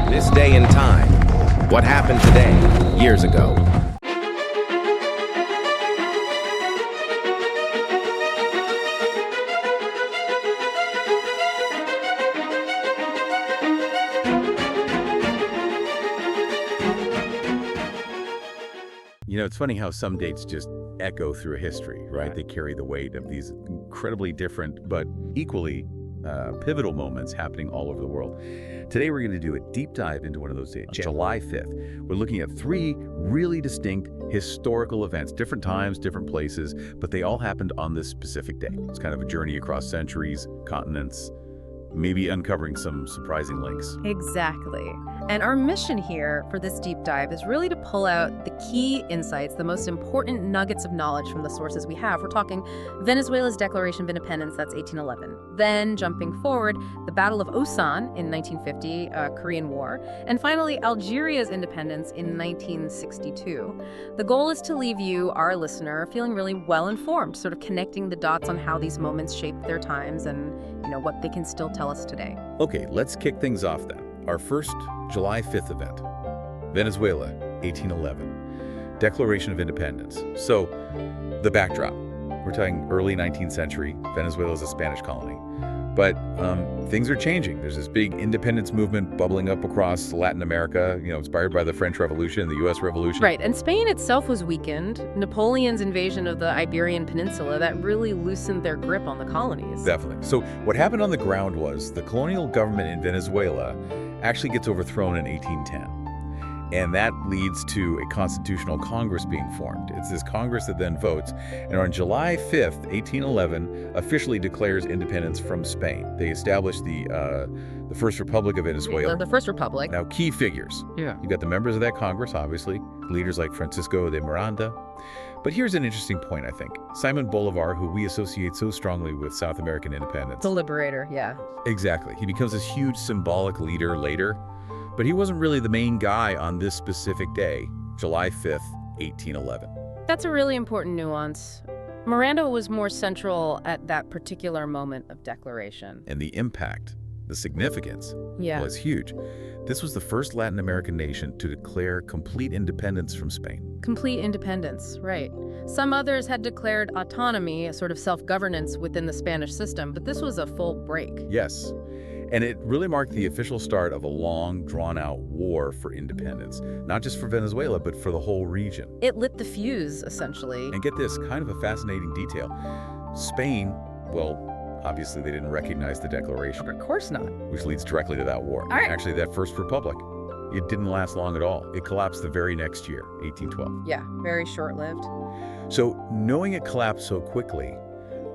This day and time. What happened today, years ago. It's funny how some dates just echo through history, right? They carry the weight of these incredibly different but equally pivotal moments happening all over the world. Today we're going to do a deep dive into one of those dates, July 5th. We're looking at 3 really distinct historical events, different times, different places, but they all happened on this specific day. It's kind of a journey across centuries, continents, maybe uncovering some surprising links. Exactly. And our mission here for this deep dive is really to pull out the key insights, the most important nuggets of knowledge from the sources we have. We're talking Venezuela's Declaration of Independence, that's 1811. Then, jumping forward, the Battle of Osan in 1950, Korean War. And finally, Algeria's independence in 1962. The goal is to leave you, our listener, feeling really well-informed, sort of connecting the dots on how these moments shaped their times and, what they can still tell us today. Okay, let's kick things off then. Our first July 5th event, Venezuela, 1811, Declaration of Independence. So, the backdrop. We're talking early 19th century. Venezuela is a Spanish colony. But things are changing. There's this big independence movement bubbling up across Latin America, inspired by the French Revolution, the U.S. Revolution. Right, and Spain itself was weakened. Napoleon's invasion of the Iberian Peninsula, that really loosened their grip on the colonies. Definitely. So what happened on the ground was the colonial government in Venezuela actually gets overthrown in 1810. And that leads to a constitutional Congress being formed. It's this Congress that then votes, and on July 5th, 1811, officially declares independence from Spain. They establish the First Republic of Venezuela. The First Republic. Now, key figures. Yeah. You've got the members of that Congress, obviously, leaders like Francisco de Miranda. But here's an interesting point, I think. Simon Bolivar, who we associate so strongly with South American independence. The liberator, yeah. Exactly. He becomes this huge symbolic leader later. But he wasn't really the main guy on this specific day, July 5th, 1811. That's a really important nuance. Miranda was more central at that particular moment of declaration. And the impact, the significance, was huge. This was the first Latin American nation to declare complete independence from Spain. Complete independence, right. Some others had declared autonomy, a sort of self-governance within the Spanish system, but this was a full break. Yes. And it really marked the official start of a long, drawn-out war for independence, not just for Venezuela, but for the whole region. It lit the fuse, essentially. And get this, kind of a fascinating detail. Spain, well, obviously they didn't recognize the declaration. Of course not. Which leads directly to that war. All right. Actually, that First Republic, it didn't last long at all. It collapsed the very next year, 1812. Yeah, very short-lived. So knowing it collapsed so quickly,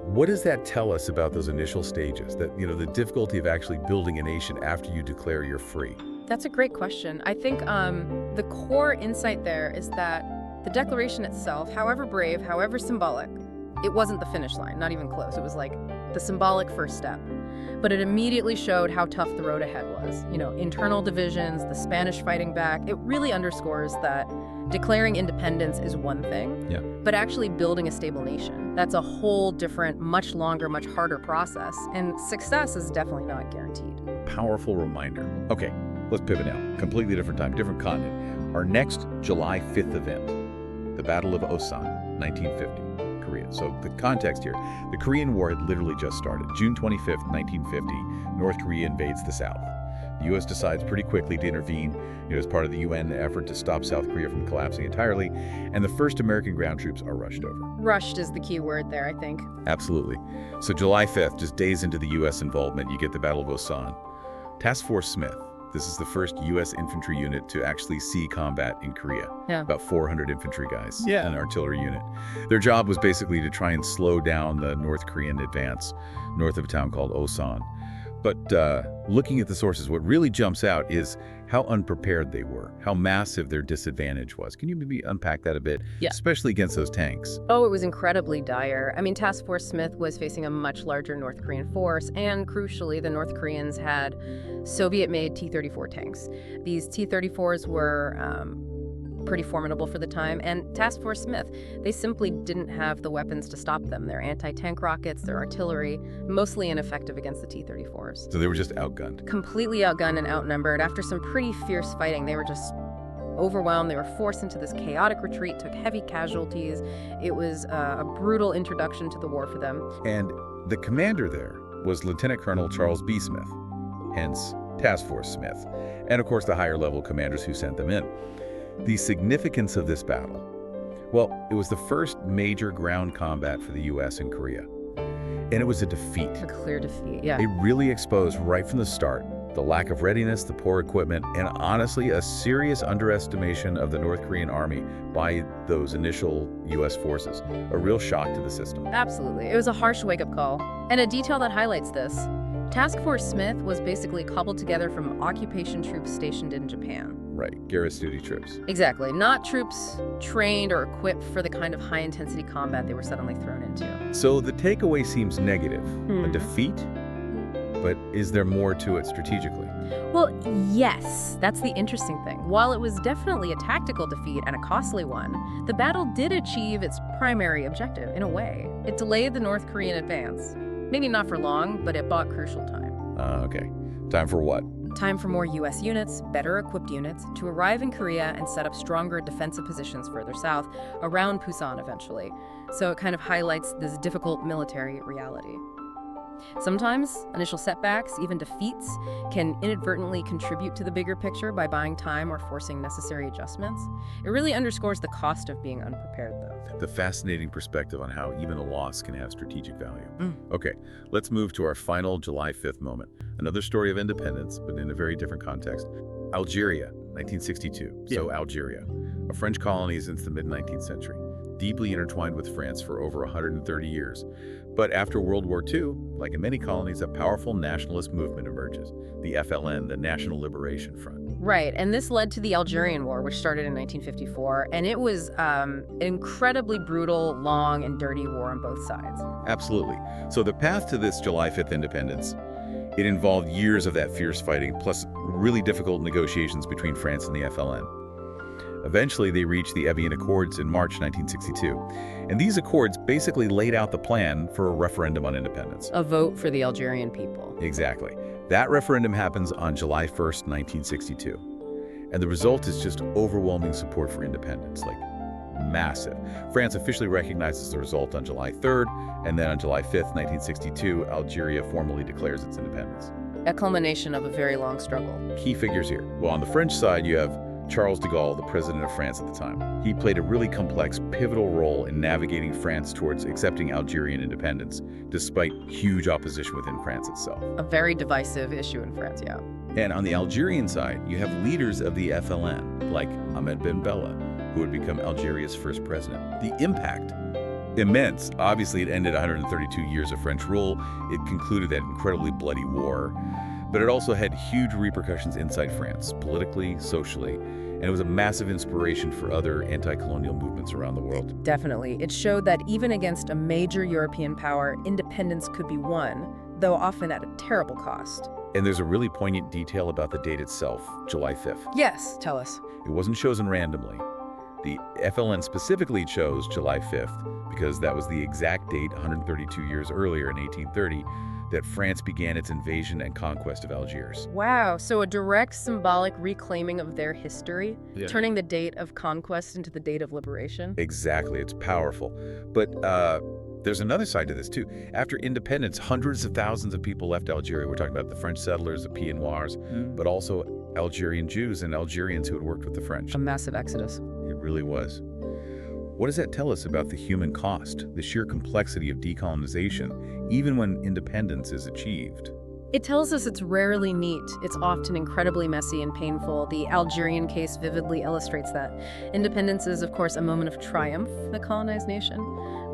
what does that tell us about those initial stages? That, the difficulty of actually building a nation after you declare you're free? That's a great question. I think the core insight there is that the declaration itself, however brave, however symbolic, it wasn't the finish line, not even close. It was like the symbolic first step. But it immediately showed how tough the road ahead was. Internal divisions, the Spanish fighting back. It really underscores that declaring independence is one thing, but actually building a stable nation, that's a whole different, much longer, much harder process. And success is definitely not guaranteed. Powerful reminder. Okay, let's pivot now. Completely different time, different continent. Our next July 5th event, the Battle of Osan, 1950. Korea. So the context here, the Korean War had literally just started. June 25th, 1950, North Korea invades the South. The U.S. decides pretty quickly to intervene as part of the UN effort to stop South Korea from collapsing entirely, and the first American ground troops are rushed over. Rushed is the key word there, I think. Absolutely. So July 5th, just days into the U.S. involvement, you get the Battle of Osan. Task Force Smith. This is the first U.S. infantry unit to actually see combat in Korea. Yeah. About 400 infantry guys, an artillery unit. Their job was basically to try and slow down the North Korean advance north of a town called Osan. But looking at the sources, what really jumps out is how unprepared they were, how massive their disadvantage was. Can you maybe unpack that a bit? Yeah. Especially against those tanks. Oh, it was incredibly dire. I mean, Task Force Smith was facing a much larger North Korean force, and crucially, the North Koreans had Soviet-made T-34 tanks. These T-34s were pretty formidable for the time, and Task Force Smith, they simply didn't have the weapons to stop them. Their anti-tank rockets, their artillery, mostly ineffective against the T-34s. So they were just outgunned. Completely outgunned and outnumbered. After some pretty fierce fighting, they were just overwhelmed. They were forced into this chaotic retreat, took heavy casualties. It was a brutal introduction to the war for them. And the commander there was Lieutenant Colonel Charles B. Smith, hence Task Force Smith, and of course the higher level commanders who sent them in. The significance of this battle, well, it was the first major ground combat for the U.S. in Korea. And it was a defeat. A clear defeat, yeah. It really exposed right from the start the lack of readiness, the poor equipment, and honestly a serious underestimation of the North Korean army by those initial U.S. forces. A real shock to the system. Absolutely. It was a harsh wake-up call. And a detail that highlights this. Task Force Smith was basically cobbled together from occupation troops stationed in Japan. Right, garrison duty troops. Exactly. Not troops trained or equipped for the kind of high-intensity combat they were suddenly thrown into. So the takeaway seems negative. A defeat? But is there more to it strategically? Well, yes. That's the interesting thing. While it was definitely a tactical defeat and a costly one, the battle did achieve its primary objective, in a way. It delayed the North Korean advance. Maybe not for long, but it bought crucial time. Okay. Time for what? Time for more U.S. units, better equipped units, to arrive in Korea and set up stronger defensive positions further south, around Busan eventually. So it kind of highlights this difficult military reality. Sometimes, initial setbacks, even defeats, can inadvertently contribute to the bigger picture by buying time or forcing necessary adjustments. It really underscores the cost of being unprepared, though. The fascinating perspective on how even a loss can have strategic value. Okay, let's move to our final July 5th moment. Another story of independence, but in a very different context. Algeria, 1962. So Algeria, a French colony since the mid-19th century, deeply intertwined with France for over 130 years. But after World War II, like in many colonies, a powerful nationalist movement emerges, the FLN, the National Liberation Front. Right, and this led to the Algerian War, which started in 1954, and it was an incredibly brutal, long, and dirty war on both sides. Absolutely. So the path to this July 5th independence, it involved years of that fierce fighting, plus really difficult negotiations between France and the FLN. Eventually, they reached the Evian Accords in March 1962. And these accords basically laid out the plan for a referendum on independence. A vote for the Algerian people. Exactly. That referendum happens on July 1st, 1962. And the result is just overwhelming support for independence, like massive. France officially recognizes the result on July 3rd, and then on July 5th, 1962, Algeria formally declares its independence. A culmination of a very long struggle. Key figures here. Well, on the French side, you have Charles de Gaulle, the president of France at the time. He played a really complex, pivotal role in navigating France towards accepting Algerian independence, despite huge opposition within France itself. A very divisive issue in France, yeah. And on the Algerian side, you have leaders of the FLN, like Ahmed Ben Bella, who would become Algeria's first president. The impact, immense. Obviously, it ended 132 years of French rule. It concluded that incredibly bloody war. But it also had huge repercussions inside France, politically, socially, and it was a massive inspiration for other anti-colonial movements around the world. Definitely. It showed that even against a major European power, independence could be won, though often at a terrible cost. And there's a really poignant detail about the date itself, July 5th. Yes, tell us. It wasn't chosen randomly. The FLN specifically chose July 5th because that was the exact date 132 years earlier in 1830 that France began its invasion and conquest of Algiers. Wow, so a direct symbolic reclaiming of their history, turning the date of conquest into the date of liberation? Exactly, it's powerful. But there's another side to this too. After independence, hundreds of thousands of people left Algeria. We're talking about the French settlers, the Pieds Noirs, but also Algerian Jews and Algerians who had worked with the French. A massive exodus. It really was. What does that tell us about the human cost, the sheer complexity of decolonization, even when independence is achieved? It tells us it's rarely neat. It's often incredibly messy and painful. The Algerian case vividly illustrates that. Independence is, of course, a moment of triumph for the colonized nation,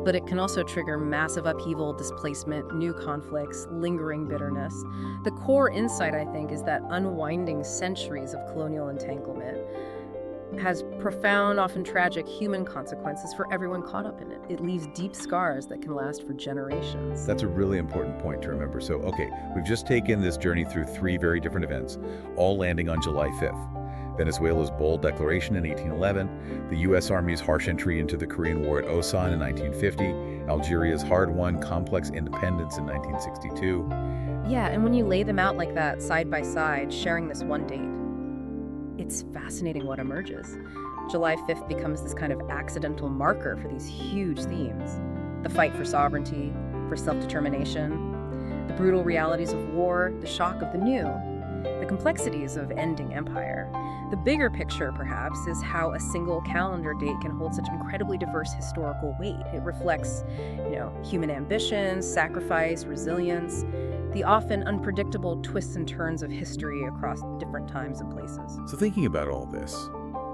but it can also trigger massive upheaval, displacement, new conflicts, lingering bitterness. The core insight, I think, is that unwinding centuries of colonial entanglement has profound, often tragic human consequences for everyone caught up in it. It leaves deep scars that can last for generations. That's a really important point to remember. So, okay, we've just taken this journey through three very different events, all landing on July 5th. Venezuela's bold declaration in 1811, the U.S. Army's harsh entry into the Korean War at Osan in 1950, Algeria's hard-won, complex independence in 1962. Yeah, and when you lay them out like that, side by side, sharing this one date, it's fascinating what emerges. July 5th becomes this kind of accidental marker for these huge themes. The fight for sovereignty, for self-determination, the brutal realities of war, the shock of the new, the complexities of ending empire. The bigger picture, perhaps, is how a single calendar date can hold such incredibly diverse historical weight. It reflects, human ambitions, sacrifice, resilience, the often unpredictable twists and turns of history across different times and places. So thinking about all this,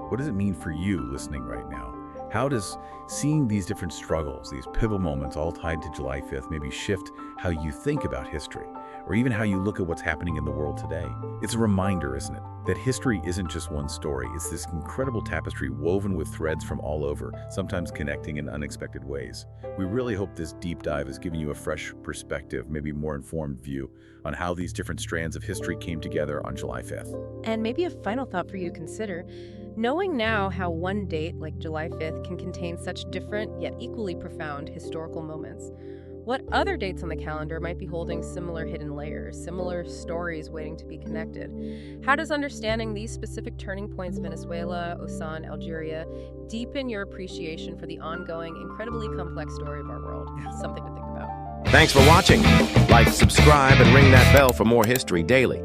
what does it mean for you listening right now? How does seeing these different struggles, these pivotal moments all tied to July 5th, maybe shift how you think about history, or even how you look at what's happening in the world today? It's a reminder, isn't it, that history isn't just one story. It's this incredible tapestry woven with threads from all over, sometimes connecting in unexpected ways. We really hope this deep dive has given you a fresh perspective, maybe more informed view on how these different strands of history came together on July 5th. And maybe a final thought for you to consider. Knowing now how one date like July 5th can contain such different yet equally profound historical moments, what other dates on the calendar might be holding similar hidden layers, similar stories waiting to be connected? How does understanding these specific turning points, Venezuela, Osan, Algeria, deepen your appreciation for the ongoing, incredibly complex story of our world? Something to think about. Thanks for watching. Like, subscribe, and ring that bell for more history daily.